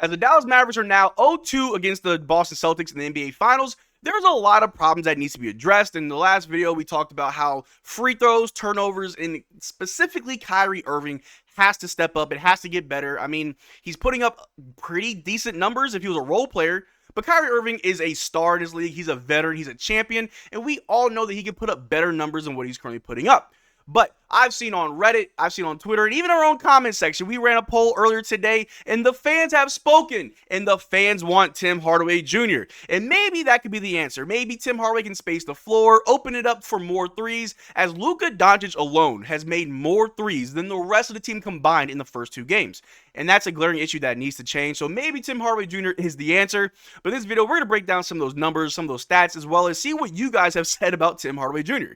As the Dallas Mavericks are now 0-2 against the Boston Celtics in the NBA Finals, there's a lot of problems that needs to be addressed. In the last video, we talked about how free throws, turnovers, and specifically Kyrie Irving has to step up. It has to get better. I mean, he's putting up pretty decent numbers if he was a role player, but Kyrie Irving is a star in his league. He's a veteran. He's a champion, and we all know that he can put up better numbers than what he's currently putting up. But I've seen on Reddit, I've seen on Twitter, and even our own comment section, we ran a poll earlier today, and the fans have spoken, and the fans want Tim Hardaway Jr. And maybe that could be the answer. Maybe Tim Hardaway can space the floor, open it up for more threes, as Luka Doncic alone has made more threes than the rest of the team combined in the first 2 games. And that's a glaring issue that needs to change. So maybe Tim Hardaway Jr. is the answer. But in this video, we're going to break down some of those numbers, some of those stats, as well as see what you guys have said about Tim Hardaway Jr.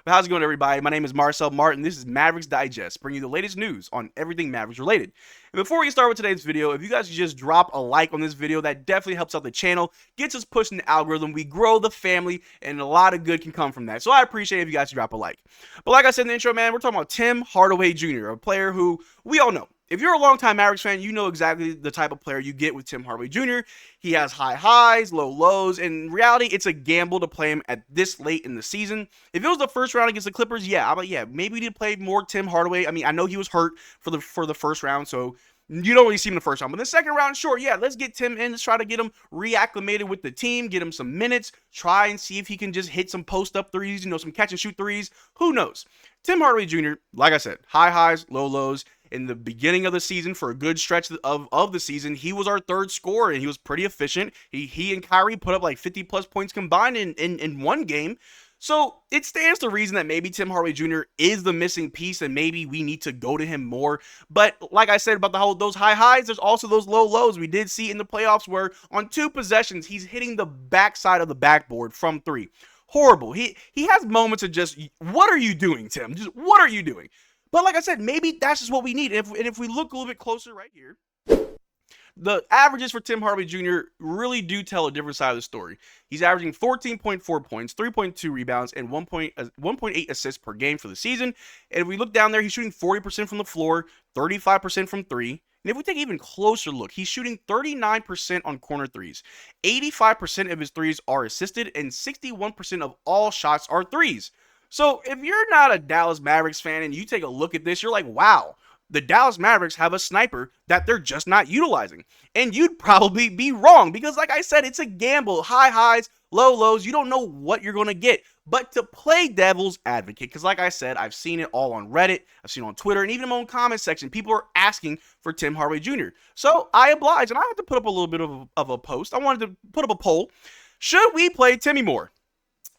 But how's it going, everybody? My name is Marcel Martin. This is Mavs Digest, bringing you the latest news on everything Mavericks related. And before we start with today's video, if you guys could just drop a like on this video, that definitely helps out the channel, gets us pushed in the algorithm, we grow the family, and a lot of good can come from that. So I appreciate it if you guys drop a like. But like I said in the intro, man, we're talking about Tim Hardaway Jr., a player who we all know. If you're a longtime Mavericks fan, you know exactly the type of player you get with Tim Hardaway Jr. He has high highs, low lows, and in reality, it's a gamble to play him at this late in the season. If it was the first round against the Clippers, maybe we need to play more Tim Hardaway. I mean, I know he was hurt for the first round, so you don't really see him in the first round. But the second round, sure, yeah, let's get Tim in. Let's try to get him reacclimated with the team, get him some minutes, try and see if he can just hit some post-up threes, some catch-and-shoot threes. Who knows? Tim Hardaway Jr., like I said, high highs, low lows. In the beginning of the season, for a good stretch of the season, he was our third scorer, and he was pretty efficient. He and Kyrie put up like 50-plus points combined in one game. So it stands to reason that maybe Tim Hardaway Jr. is the missing piece, and maybe we need to go to him more. But like I said about those high highs, there's also those low lows. We did see in the playoffs where on 2 possessions, he's hitting the backside of the backboard from 3. Horrible. He has moments of just, what are you doing, Tim? Just, what are you doing? But like I said, maybe that's just what we need. And if we look a little bit closer right here, the averages for Tim Hardaway Jr. really do tell a different side of the story. He's averaging 14.4 points, 3.2 rebounds, and 1.8 assists per game for the season. And if we look down there, he's shooting 40% from the floor, 35% from 3. And if we take an even closer look, he's shooting 39% on corner threes. 85% of his threes are assisted, and 61% of all shots are threes. So if you're not a Dallas Mavericks fan and you take a look at this, you're like, wow, the Dallas Mavericks have a sniper that they're just not utilizing. And you'd probably be wrong because, like I said, it's a gamble. High highs, low lows. You don't know what you're going to get. But to play devil's advocate, because like I said, I've seen it all on Reddit, I've seen it on Twitter, and even in my own comment section, people are asking for Tim Hardaway Jr. So I obliged, and I had to put up a little bit of a post. I wanted to put up a poll. Should we play Timmy more?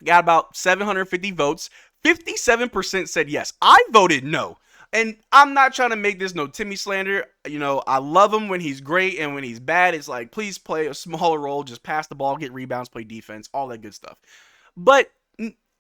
Got about 750 votes. 57% said yes. I voted no. And I'm not trying to make this no Timmy slander. I love him when he's great, and when he's bad, it's like, please play a smaller role. Just pass the ball, get rebounds, play defense, all that good stuff. But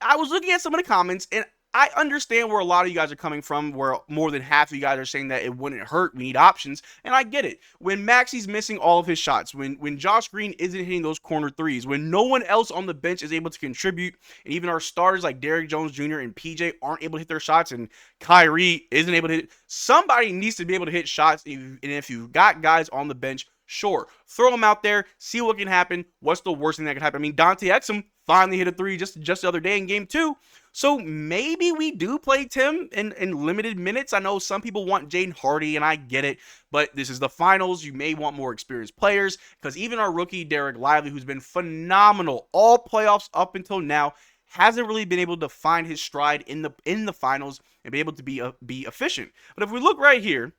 I was looking at some of the comments, and I understand where a lot of you guys are coming from, where more than half of you guys are saying that it wouldn't hurt. We need options. And I get it. When Maxi's missing all of his shots, when Josh Green isn't hitting those corner threes, when no one else on the bench is able to contribute, and even our starters like Derrick Jones Jr. and PJ aren't able to hit their shots, and Kyrie isn't able to hit, somebody needs to be able to hit shots. And if you've got guys on the bench, sure, throw them out there, see what can happen. What's the worst thing that can happen? I mean, Dante Exum finally hit a 3 just the other day in game 2. So maybe we do play Tim in limited minutes. I know some people want Jaden Hardy, and I get it, but this is the finals. You may want more experienced players, because even our rookie Derrick Lively, who's been phenomenal all playoffs up until now, hasn't really been able to find his stride in the finals and be able to be efficient. But if we look right here,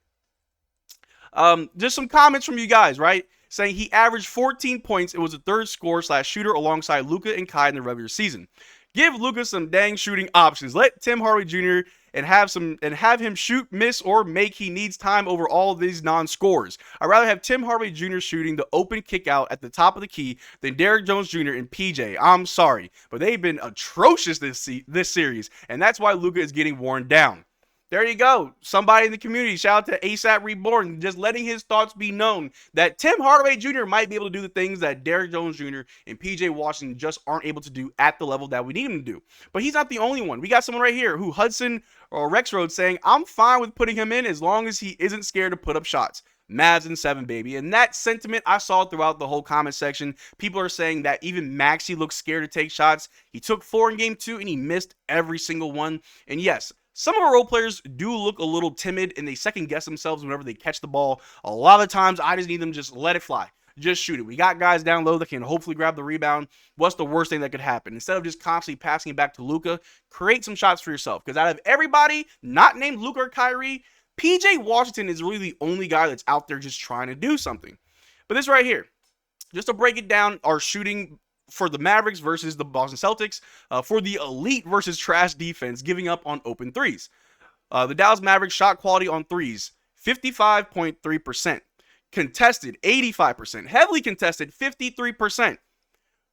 just some comments from you guys, right? Saying he averaged 14 points and was the third scorer/shooter alongside Luka and Kai in the regular season. Give Luka some dang shooting options. Let Tim Hardaway Jr. and have him shoot, miss, or make. He needs time over all of these non-scorers. I'd rather have Tim Hardaway Jr. shooting the open kick out at the top of the key than Derrick Jones Jr. and PJ. I'm sorry, but they've been atrocious this series, and that's why Luka is getting worn down. There you go. Somebody in the community, shout out to ASAP Reborn, just letting his thoughts be known that Tim Hardaway Jr. might be able to do the things that Derrick Jones Jr. and PJ Washington just aren't able to do at the level that we need him to do. But he's not the only one. We got someone right here who Hudson or Rex Road saying, I'm fine with putting him in as long as he isn't scared to put up shots. Mavs in 7, baby. And that sentiment I saw throughout the whole comment section. People are saying that even Maxey looks scared to take shots. He took 4 in game 2 and he missed every single one. And yes, some of our role players do look a little timid and they second guess themselves whenever they catch the ball. A lot of times I just need them to just let it fly. Just shoot it. We got guys down low that can hopefully grab the rebound. What's the worst thing that could happen? Instead of just constantly passing it back to Luka, create some shots for yourself. Because out of everybody not named Luka or Kyrie, PJ Washington is really the only guy that's out there just trying to do something. But this right here, just to break it down, our shooting for the Mavericks versus the Boston Celtics, for the elite versus trash defense, giving up on open threes. The Dallas Mavericks shot quality on threes, 55.3%. Contested, 85%. Heavily contested, 53%.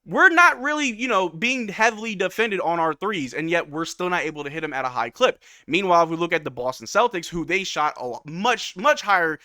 We're not really, being heavily defended on our threes, and yet we're still not able to hit them at a high clip. Meanwhile, if we look at the Boston Celtics, who they shot a much higher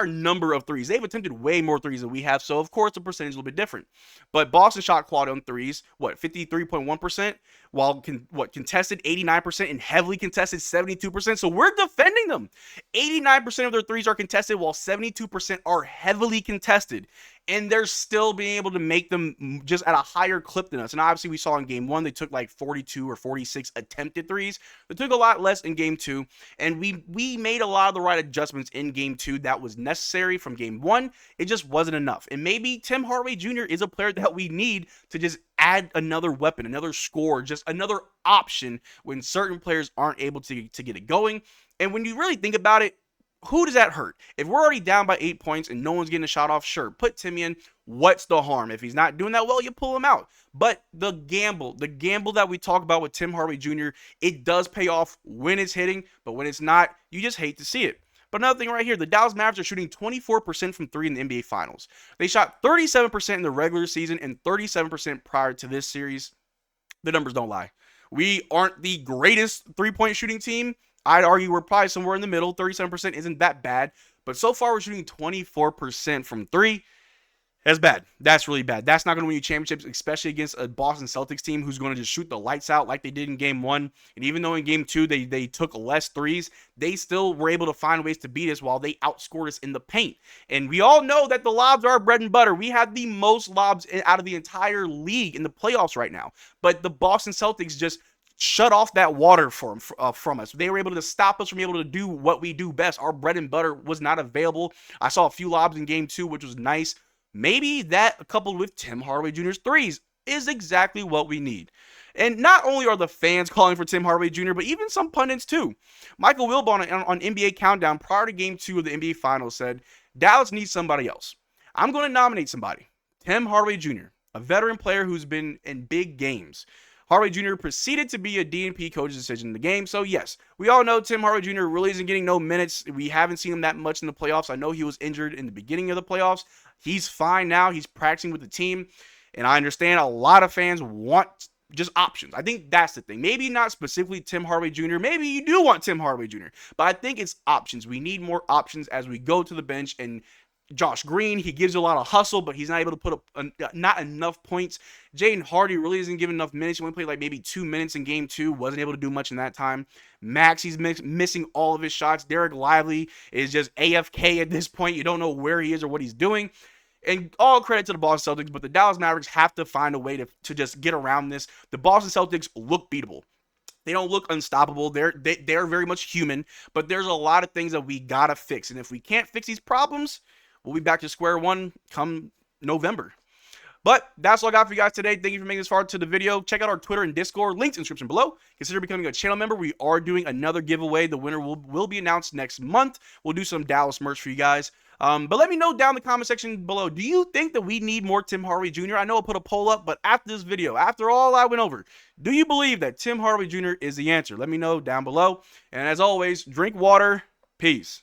number of threes. They've attempted way more threes than we have, so of course the percentage is a little bit different. But Boston shot quality on threes, 53.1%, while contested 89% and heavily contested 72%. So we're defending them. 89% of their threes are contested, while 72% are heavily contested. And they're still being able to make them just at a higher clip than us. And obviously we saw in game 1, they took like 42 or 46 attempted threes. They took a lot less in game 2. And we made a lot of the right adjustments in game 2 that was necessary from game 1. It just wasn't enough. And maybe Tim Hardaway Jr. is a player that we need to just add another weapon, another score, just another option when certain players aren't able to get it going. And when you really think about it, who does that hurt? If we're already down by 8 points and no one's getting a shot off, sure, put Timmy in. What's the harm? If he's not doing that well, you pull him out. But the gamble that we talk about with Tim Hardaway Jr., it does pay off when it's hitting, but when it's not, you just hate to see it. But another thing right here, the Dallas Mavericks are shooting 24% from 3 in the NBA Finals. They shot 37% in the regular season and 37% prior to this series. The numbers don't lie. We aren't the greatest three-point shooting team. I'd argue we're probably somewhere in the middle. 37% isn't that bad. But so far, we're shooting 24% from 3. That's bad. That's really bad. That's not going to win you championships, especially against a Boston Celtics team who's going to just shoot the lights out like they did in game 1. And even though in game 2 they took less threes, they still were able to find ways to beat us while they outscored us in the paint. And we all know that the lobs are our bread and butter. We have the most lobs out of the entire league in the playoffs right now. But the Boston Celtics just shut off that water from us. They were able to stop us from being able to do what we do best. Our bread and butter was not available. I saw a few lobs in game 2, which was nice. Maybe that, coupled with Tim Hardaway Jr.'s threes, is exactly what we need. And not only are the fans calling for Tim Hardaway Jr., but even some pundits too. Michael Wilbon on NBA Countdown prior to game 2 of the NBA Finals said, Dallas needs somebody else. I'm going to nominate somebody. Tim Hardaway Jr., a veteran player who's been in big games. Hardaway Jr. proceeded to be a DNP coach's decision in the game. So yes, we all know Tim Hardaway Jr. really isn't getting no minutes. We haven't seen him that much in the playoffs. I know he was injured in the beginning of the playoffs. He's fine now. He's practicing with the team. And I understand a lot of fans want just options. I think that's the thing. Maybe not specifically Tim Hardaway Jr. Maybe you do want Tim Hardaway Jr. But I think it's options. We need more options as we go to the bench. And Josh Green, he gives you a lot of hustle, but he's not able to put up not enough points. Jaden Hardy really isn't giving enough minutes. He only played like maybe 2 minutes in game 2. Wasn't able to do much in that time. Max, he's missing all of his shots. Derrick Lively is just AFK at this point. You don't know where he is or what he's doing. And all credit to the Boston Celtics, but the Dallas Mavericks have to find a way to just get around this. The Boston Celtics look beatable. They don't look unstoppable. They're very much human, but there's a lot of things that we gotta fix. And if we can't fix these problems, we'll be back to square one come November. But that's all I got for you guys today. Thank you for making this far to the video. Check out our Twitter and Discord. Links in the description below. Consider becoming a channel member. We are doing another giveaway. The winner will be announced next month. We'll do some Dallas merch for you guys. But let me know down in the comment section below. Do you think that we need more Tim Hardaway Jr.? I know I put a poll up, but after this video, after all I went over, do you believe that Tim Hardaway Jr. is the answer? Let me know down below. And as always, drink water. Peace.